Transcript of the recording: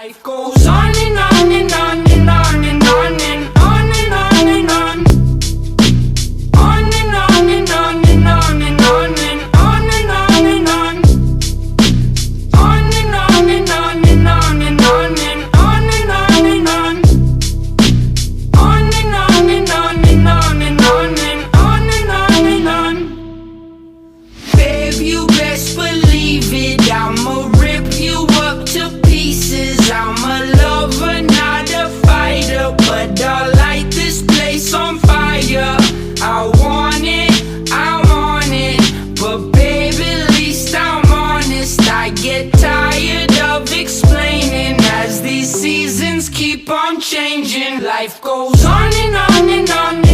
Life goes on and on and on and on and on and on and on and on. On and on and on and on and on and on and on and on. On and on and on and on and on and on and on and on. On and on and on and on and on and on and on and on. Babe, you best believe it, I'ma rip you up to pieces. I'm a lover, not a fighter, but I'll light this place on fire. I want it, but baby, at least I'm honest. I get tired of explaining as these seasons keep on changing. Life goes on and on and on